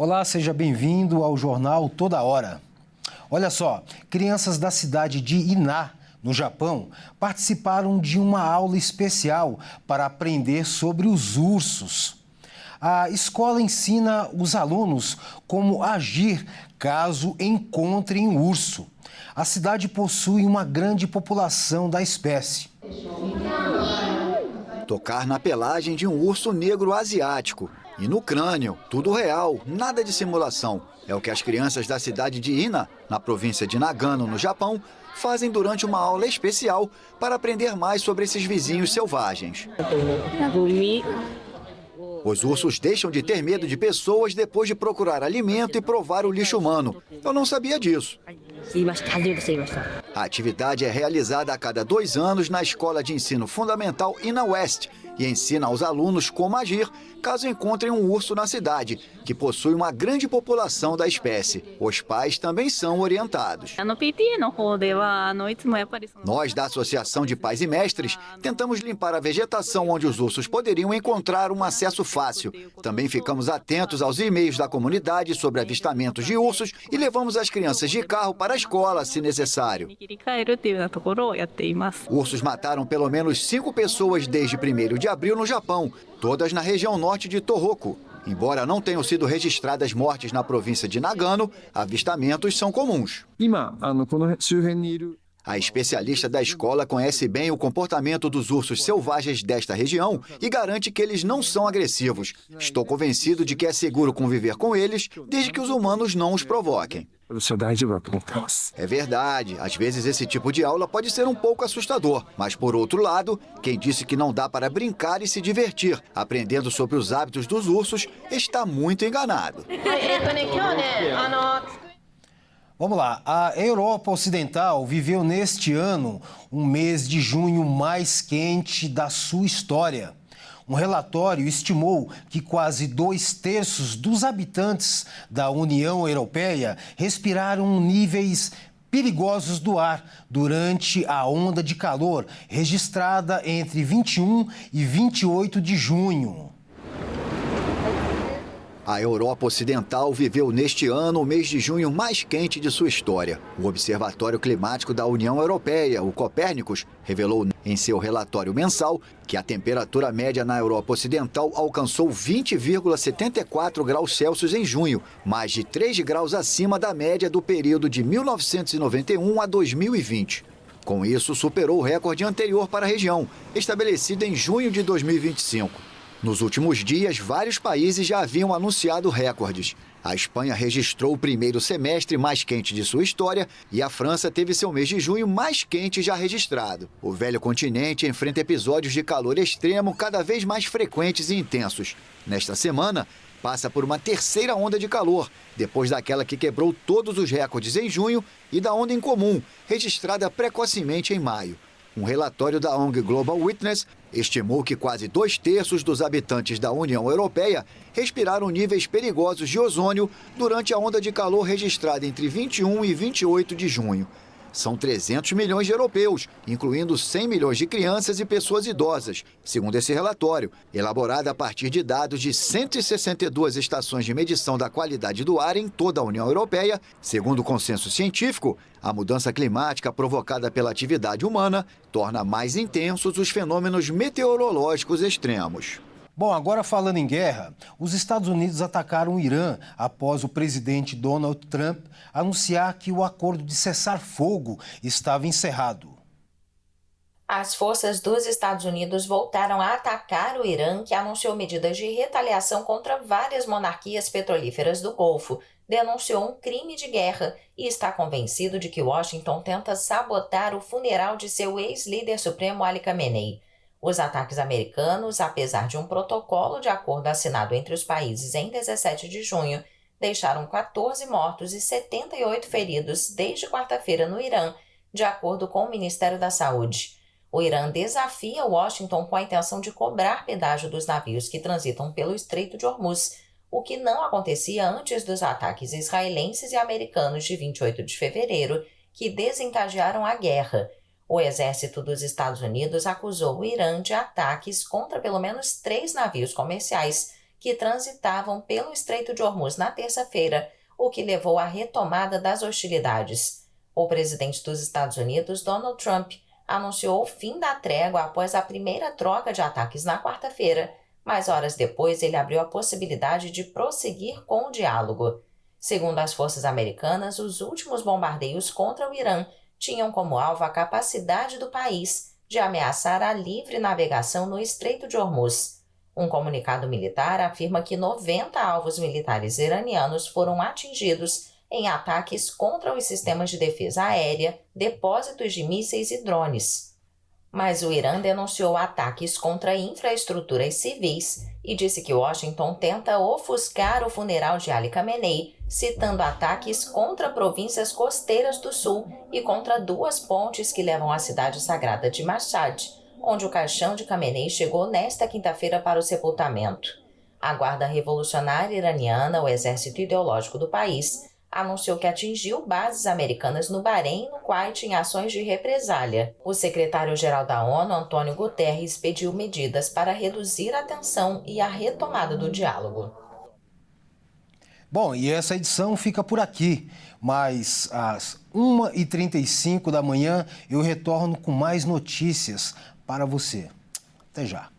Olá, seja bem-vindo ao Jornal Toda Hora. Olha só, crianças da cidade de Iná, no Japão, participaram de uma aula especial para aprender sobre os ursos. A escola ensina os alunos como agir caso encontrem um urso. A cidade possui uma grande população da espécie. Tocar na pelagem de um urso negro asiático. E no crânio, tudo real, nada de simulação. É o que as crianças da cidade de Ina, na província de Nagano, no Japão, fazem durante uma aula especial para aprender mais sobre esses vizinhos selvagens. Os ursos deixam de ter medo de pessoas depois de procurar alimento e provar o lixo humano. Eu não sabia disso. A atividade é realizada a cada 2 anos na Escola de Ensino Fundamental Ina West e ensina aos alunos como agir caso encontrem um urso na cidade, que possui uma grande população da espécie. Os pais também são orientados. Nós, da Associação de Pais e Mestres, tentamos limpar a vegetação onde os ursos poderiam encontrar um acesso fácil. Também ficamos atentos aos e-mails da comunidade sobre avistamentos de ursos e levamos as crianças de carro para a escola, se necessário. Ursos mataram pelo menos 5 pessoas desde 1º de abril no Japão, todas na região norte de Tohoku. Embora não tenham sido registradas mortes na província de Nagano, avistamentos são comuns. A especialista da escola conhece bem o comportamento dos ursos selvagens desta região e garante que eles não são agressivos. Estou convencido de que é seguro conviver com eles, desde que os humanos não os provoquem. É verdade, às vezes esse tipo de aula pode ser um pouco assustador, mas por outro lado, quem disse que não dá para brincar e se divertir, aprendendo sobre os hábitos dos ursos, está muito enganado. Vamos lá, a Europa Ocidental viveu neste ano um mês de junho mais quente da sua história. Um relatório estimou que quase 2/3 dos habitantes da União Europeia respiraram níveis perigosos do ar durante a onda de calor registrada entre 21 e 28 de junho. A Europa Ocidental viveu neste ano o mês de junho mais quente de sua história. O Observatório Climático da União Europeia, o Copérnicus, revelou em seu relatório mensal que a temperatura média na Europa Ocidental alcançou 20,74 graus Celsius em junho, mais de 3 graus acima da média do período de 1991 a 2020. Com isso, superou o recorde anterior para a região, estabelecido em junho de 2025. Nos últimos dias, vários países já haviam anunciado recordes. A Espanha registrou o primeiro semestre mais quente de sua história e a França teve seu mês de junho mais quente já registrado. O velho continente enfrenta episódios de calor extremo cada vez mais frequentes e intensos. Nesta semana, passa por uma terceira onda de calor, depois daquela que quebrou todos os recordes em junho e da onda incomum, registrada precocemente em maio. Um relatório da ONG Global Witness estimou que quase 2/3 dos habitantes da União Europeia respiraram níveis perigosos de ozônio durante a onda de calor registrada entre 21 e 28 de junho. São 300 milhões de europeus, incluindo 100 milhões de crianças e pessoas idosas, segundo esse relatório, elaborado a partir de dados de 162 estações de medição da qualidade do ar em toda a União Europeia. Segundo o consenso científico, a mudança climática provocada pela atividade humana torna mais intensos os fenômenos meteorológicos extremos. Bom, agora falando em guerra, os Estados Unidos atacaram o Irã após o presidente Donald Trump anunciar que o acordo de cessar-fogo estava encerrado. As forças dos Estados Unidos voltaram a atacar o Irã, que anunciou medidas de retaliação contra várias monarquias petrolíferas do Golfo, denunciou um crime de guerra e está convencido de que Washington tenta sabotar o funeral de seu ex-líder supremo Ali Khamenei. Os ataques americanos, apesar de um protocolo de acordo assinado entre os países em 17 de junho, deixaram 14 mortos e 78 feridos desde quarta-feira no Irã, de acordo com o Ministério da Saúde. O Irã desafia Washington com a intenção de cobrar pedágio dos navios que transitam pelo Estreito de Hormuz, o que não acontecia antes dos ataques israelenses e americanos de 28 de fevereiro, que desencadearam a guerra. O exército dos Estados Unidos acusou o Irã de ataques contra pelo menos 3 navios comerciais que transitavam pelo Estreito de Hormuz na terça-feira, o que levou à retomada das hostilidades. O presidente dos Estados Unidos, Donald Trump, anunciou o fim da trégua após a primeira troca de ataques na quarta-feira, mas horas depois ele abriu a possibilidade de prosseguir com o diálogo. Segundo as forças americanas, os últimos bombardeios contra o Irã tinham como alvo a capacidade do país de ameaçar a livre navegação no Estreito de Hormuz. Um comunicado militar afirma que 90 alvos militares iranianos foram atingidos em ataques contra os sistemas de defesa aérea, depósitos de mísseis e drones. Mas o Irã denunciou ataques contra infraestruturas civis e disse que Washington tenta ofuscar o funeral de Ali Khamenei, citando ataques contra províncias costeiras do sul e contra 2 pontes que levam à cidade sagrada de Mashhad, onde o caixão de Khamenei chegou nesta quinta-feira para o sepultamento. A Guarda Revolucionária Iraniana, o exército ideológico do país, anunciou que atingiu bases americanas no Bahrein e no Kuwait em ações de represália. O secretário-geral da ONU, Antônio Guterres, pediu medidas para reduzir a tensão e a retomada do diálogo. Bom, e essa edição fica por aqui, mas às 1h35 da manhã eu retorno com mais notícias para você. Até já.